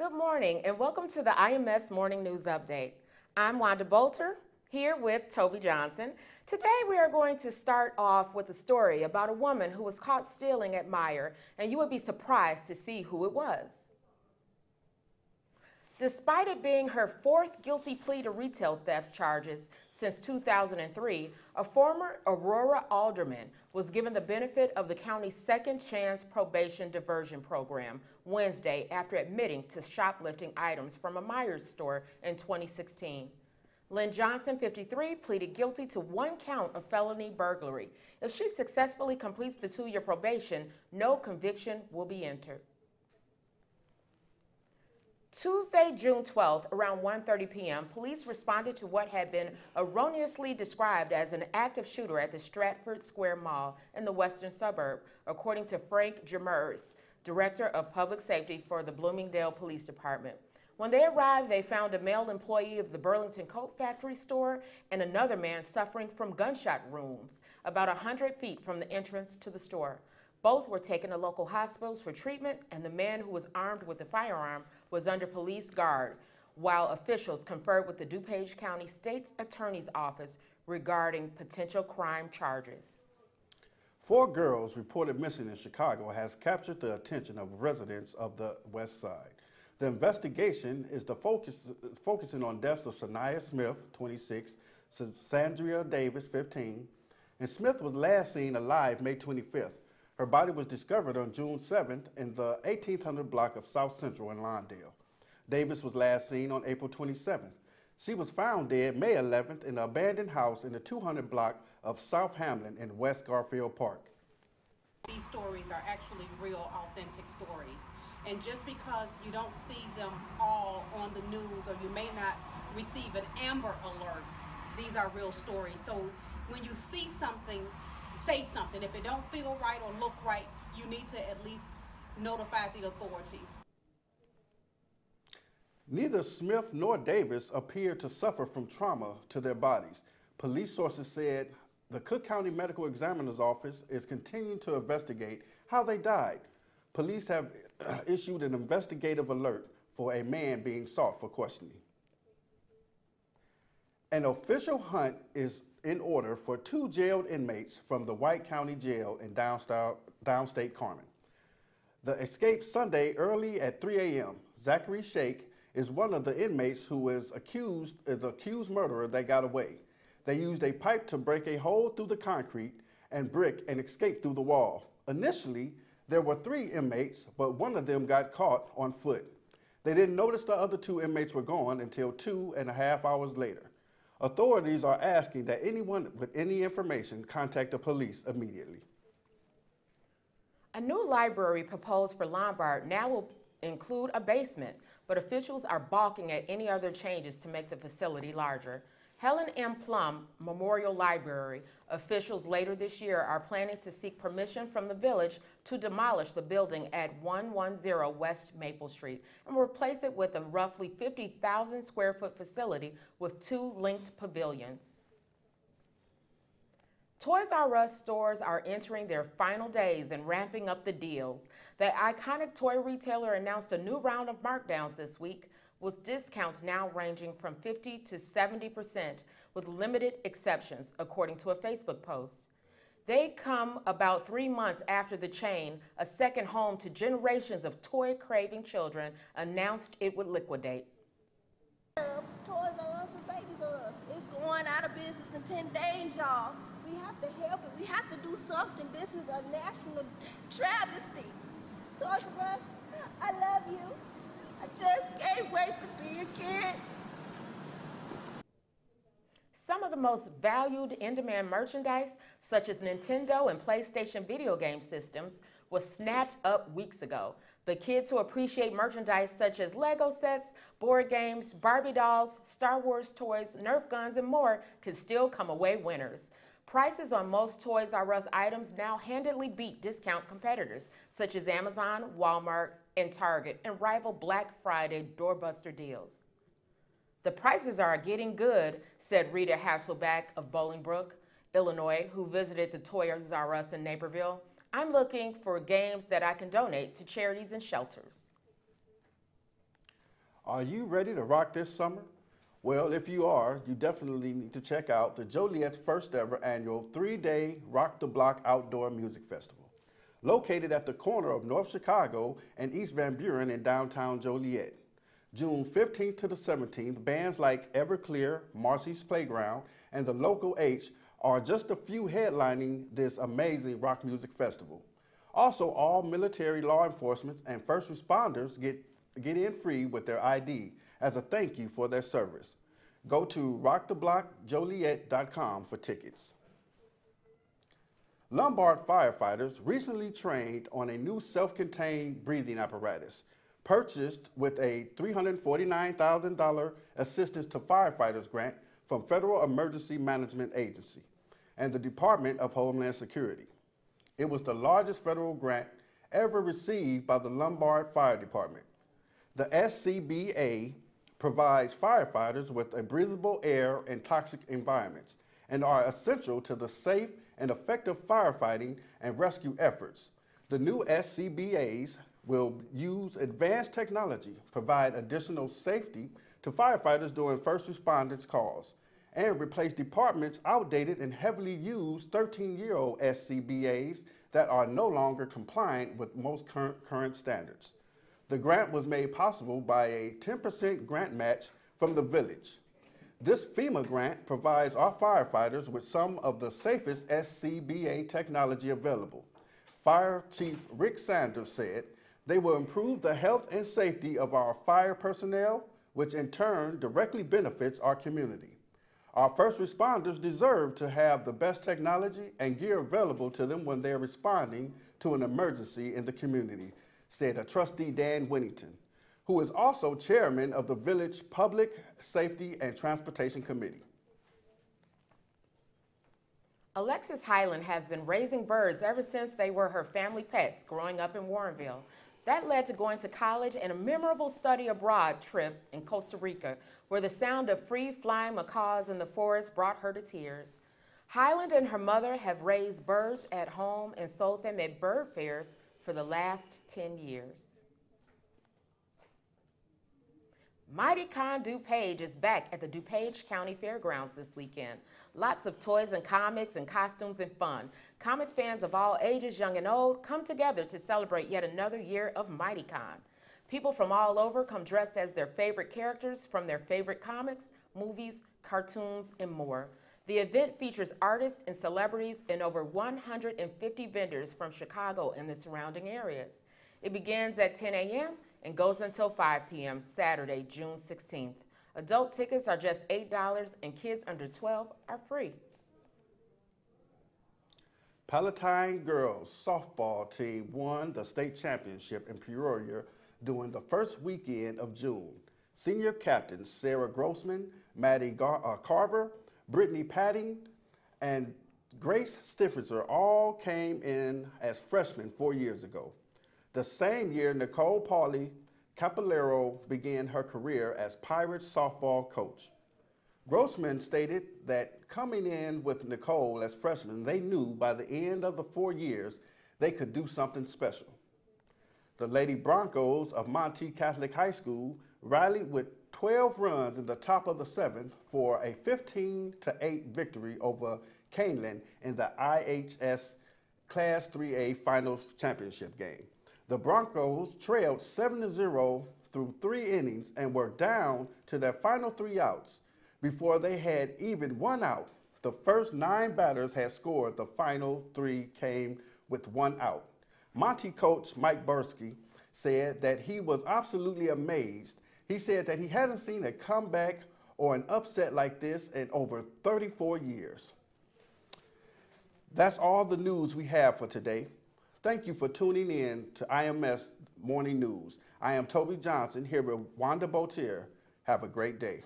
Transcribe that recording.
Good morning and welcome to the IMS Morning News Update. I'm Wanda Bolter here with Toby Johnson. Today we are going to start off with a story about a woman who was caught stealing at Meijer, and you would be surprised to see who it was. Despite it being her fourth guilty plea to retail theft charges since 2003, a former Aurora alderman was given the benefit of the county's second chance probation diversion program Wednesday after admitting to shoplifting items from a Meijer store in 2016. Lynn Johnson, 53, pleaded guilty to one count of felony burglary. If she successfully completes the 2-year probation, no conviction will be entered. Tuesday, June 12th, around 1:30 p.m., police responded to what had been erroneously described as an active shooter at the Stratford Square Mall in the western suburb, according to Frank Jamers, Director of Public Safety for the Bloomingdale Police Department. When they arrived, they found a male employee of the Burlington Coat Factory store and another man suffering from gunshot wounds about 100 feet from the entrance to the store. Both were taken to local hospitals for treatment, and the man who was armed with a firearm was under police guard, while officials conferred with the DuPage County State's Attorney's Office regarding potential crime charges. 4 girls reported missing in Chicago has captured the attention of residents of the West Side. The investigation is focusing on deaths of Sanaya Smith, 26, Sandria Davis, 15, and Smith was last seen alive May 25th. Her body was discovered on June 7th in the 1800 block of South Central in Lawndale. Davis was last seen on April 27th. She was found dead May 11th in an abandoned house in the 200 block of South Hamlin in West Garfield Park. These stories are actually real, authentic stories. And just because you don't see them all on the news or you may not receive an Amber Alert, these are real stories. So when you see something, say something. If it don't feel right or look right, you need to at least notify the authorities. Neither Smith nor Davis appeared to suffer from trauma to their bodies. Police sources said the Cook County Medical Examiner's Office is continuing to investigate how they died. Police have issued an investigative alert for a man being sought for questioning. An official hunt is in order for 2 jailed inmates from the White County Jail in downstate Carmen. The escaped Sunday early at 3 a.m. Zachary Shake is one of the inmates who is accused murderer that got away. They used a pipe to break a hole through the concrete and brick and escape through the wall. Initially, there were 3 inmates, but one of them got caught on foot. They didn't notice the other 2 inmates were gone until 2.5 hours later. Authorities are asking that anyone with any information contact the police immediately. A new library proposed for Lombard now will include a basement, but officials are balking at any other changes to make the facility larger. Helen M. Plum Memorial Library officials later this year are planning to seek permission from the village to demolish the building at 110 West Maple Street and replace it with a roughly 50,000 square foot facility with 2 linked pavilions. Toys R Us stores are entering their final days and ramping up the deals. The iconic toy retailer announced a new round of markdowns this week, with discounts now ranging from 50% to 70%, with limited exceptions, according to a Facebook post. They come about 3 months after the chain, a second home to generations of toy-craving children, announced it would liquidate. Toys R Us and Babies R Us. It's going out of business in 10 days, y'all. We have to help it. We have to do something. This is a national travesty. Toys R Us, I love you. I just can't wait to be a kid. Some of the most valued in-demand merchandise, such as Nintendo and PlayStation video game systems, was snapped up weeks ago. But kids who appreciate merchandise such as Lego sets, board games, Barbie dolls, Star Wars toys, Nerf guns, and more can still come away winners. Prices on most Toys R Us items now handily beat discount competitors such as Amazon, Walmart, and Target, and rival Black Friday doorbuster deals. The prices are getting good, said Rita Hasselback of Bolingbrook, Illinois, who visited the Toys R Us in Naperville. I'm looking for games that I can donate to charities and shelters. Are you ready to rock this summer? Well, if you are, you definitely need to check out the Joliet's first ever annual 3-day Rock the Block Outdoor Music Festival. Located at the corner of North Chicago and East Van Buren in downtown Joliet. June 15th to the 17th, bands like Everclear, Marcy's Playground, and the Local H are just a few headlining this amazing rock music festival. Also, all military, law enforcement, and first responders get in free with their ID as a thank you for their service. Go to rocktheblockjoliet.com for tickets. Lombard firefighters recently trained on a new self-contained breathing apparatus purchased with a $349,000 Assistance to Firefighters grant from Federal Emergency Management Agency and the Department of Homeland Security. It was the largest federal grant ever received by the Lombard Fire Department. The SCBA provides firefighters with a breathable air in toxic environments and are essential to the safe and effective firefighting and rescue efforts. The new SCBAs will use advanced technology, provide additional safety to firefighters during first responders calls, and replace departments' outdated and heavily used 13-year-old SCBAs that are no longer compliant with most current standards. The grant was made possible by a 10% grant match from the village. This FEMA grant provides our firefighters with some of the safest SCBA technology available. Fire Chief Rick Sanders said, "They will improve the health and safety of our fire personnel, which in turn directly benefits our community. Our first responders deserve to have the best technology and gear available to them when they're responding to an emergency in the community," said a trustee Dan Winnington, who is also chairman of the Village Public Safety and Transportation Committee. Alexis Highland has been raising birds ever since they were her family pets growing up in Warrenville. That led to going to college and a memorable study abroad trip in Costa Rica, where the sound of free-flying macaws in the forest brought her to tears. Highland and her mother have raised birds at home and sold them at bird fairs for the last 10 years. Mighty Con DuPage is back at the DuPage County Fairgrounds this weekend. Lots of toys and comics and costumes and fun. Comic fans of all ages, young and old, come together to celebrate yet another year of Mighty Con. People from all over come dressed as their favorite characters from their favorite comics, movies, cartoons, and more. The event features artists and celebrities and over 150 vendors from Chicago and the surrounding areas. It begins at 10 a.m. and goes until 5 p.m. Saturday, June 16th. Adult tickets are just $8 and kids under 12 are free. Palatine girls softball team won the state championship in Peoria during the first weekend of June. Senior captains Sarah Grossman, Maddie Carver, Brittany Padding, and Grace Stiffinser all came in as freshmen 4 years ago. The same year, Nicole Pauley Capillero began her career as Pirates softball coach. Grossman stated that coming in with Nicole as freshmen, they knew by the end of the 4 years they could do something special. The Lady Broncos of Monte Catholic High School rallied with 12 runs in the top of the 7th for a 15-8 victory over Canelan in the IHS Class 3A Finals Championship game. The Broncos trailed 7-0 through 3 innings and were down to their final 3 outs. Before they had even 1 out, the first 9 batters had scored. The final 3 came with 1 out. Monty coach Mike Bursky said that he was absolutely amazed. He said that he hasn't seen a comeback or an upset like this in over 34 years. That's all the news we have for today. Thank you for tuning in to IMS Morning News. I am Toby Johnson here with Wanda Botier. Have a great day.